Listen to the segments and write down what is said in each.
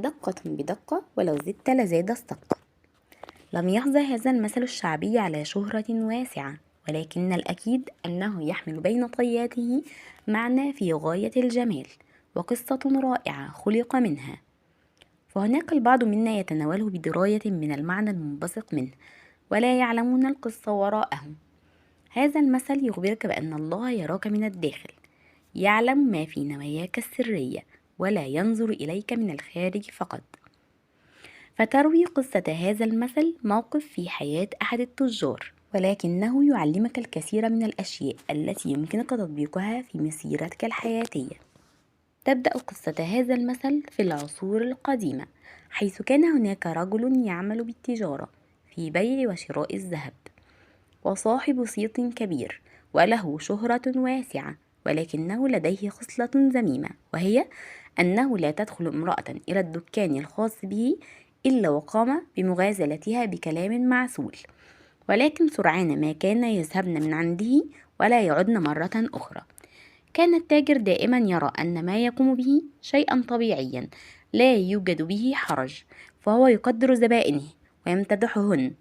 دقة بدقة ولو زدت لزاد الصق. لم يحظى هذا المثل الشعبي على شهرة واسعة، ولكن الأكيد أنه يحمل بين طياته معنى في غاية الجمال وقصة رائعة خلق منها. فهناك البعض منا يتناوله بدراية من المعنى المنبثق منه، ولا يعلمون القصة وراءه. هذا المثل يخبرك بأن الله يراك من الداخل، يعلم ما في نواياك السرية، ولا ينظر إليك من الخارج فقط. فتروي قصة هذا المثل موقف في حياة أحد التجار، ولكنه يعلمك الكثير من الأشياء التي يمكنك تطبيقها في مسيرتك الحياتية. تبدأ قصة هذا المثل في العصور القديمة، حيث كان هناك رجل يعمل بالتجارة في بيع وشراء الذهب، وصاحب صيت كبير وله شهرة واسعة، ولكنه لديه خصلة ذميمة، وهي أنه لا تدخل امرأة إلى الدكان الخاص به إلا وقام بمغازلتها بكلام معسول، ولكن سرعان ما كان يذهبن من عنده ولا يعدن مرة أخرى. كان التاجر دائما يرى أن ما يقوم به شيئا طبيعيا لا يوجد به حرج، فهو يقدر زبائنه ويمتدحهن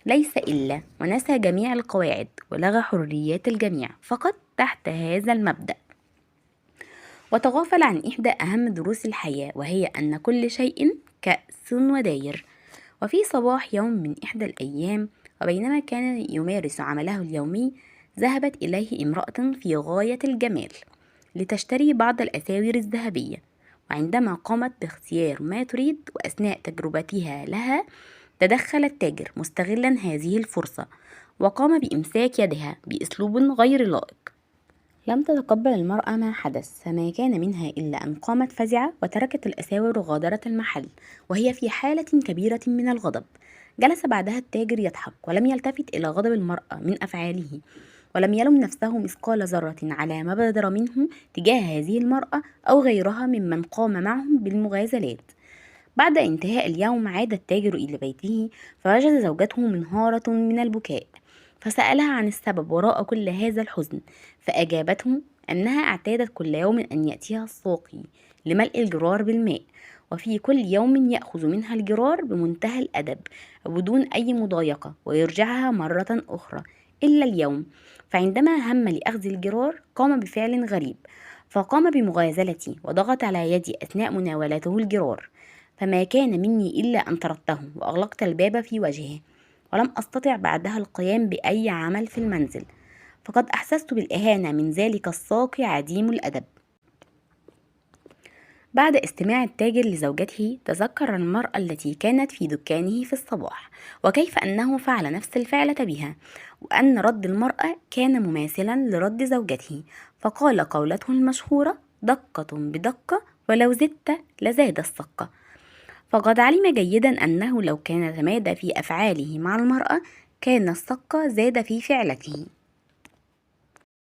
ليس إلا، ونسى جميع القواعد ولغى حريات الجميع فقط تحت هذا المبدأ. وتغافل عن إحدى أهم دروس الحياة، وهي أن كل شيء كأس وداير. وفي صباح يوم من إحدى الأيام، وبينما كان يمارس عمله اليومي، ذهبت إليه امرأة في غاية الجمال لتشتري بعض الأساور الذهبية. وعندما قامت باختيار ما تريد وأثناء تجربتها لها، تدخل التاجر مستغلا هذه الفرصة، وقام بإمساك يدها بأسلوب غير لائق. لم تتقبل المرأة ما حدث، فما كان منها إلا أن قامت فزعة وتركت الأساور وغادرت المحل وهي في حالة كبيرة من الغضب. جلس بعدها التاجر يضحك، ولم يلتفت إلى غضب المرأة من أفعاله، ولم يلم نفسه مثقال ذرة على ما بدر منه تجاه هذه المرأة أو غيرها ممن قام معهم بالمغازلات. بعد انتهاء اليوم عاد التاجر إلى بيته، فوجد زوجته منهارة من البكاء، فسألها عن السبب وراء كل هذا الحزن، فأجابته أنها اعتادت كل يوم أن يأتيها الساقي لملء الجرار بالماء، وفي كل يوم يأخذ منها الجرار بمنتهى الأدب وبدون أي مضايقة، ويرجعها مرة أخرى، إلا اليوم. فعندما هم لأخذ الجرار قام بفعل غريب، فقام بمغازلتي وضغط على يدي أثناء مناولته الجرار، فما كان مني إلا أن طردته وأغلقت الباب في وجهه، ولم أستطع بعدها القيام بأي عمل في المنزل، فقد أحسست بالإهانة من ذلك الساقي عديم الأدب. بعد استماع التاجر لزوجته، تذكر المرأة التي كانت في دكانه في الصباح، وكيف أنه فعل نفس الفعلة بها، وأن رد المرأة كان مماثلا لرد زوجته، فقال قولته المشهورة: دقة بدقة ولو زدت لزاد الصقة. فقد علم جيدا أنه لو كان تمادى في أفعاله مع المرأة، كان الصق زاد في فعلته.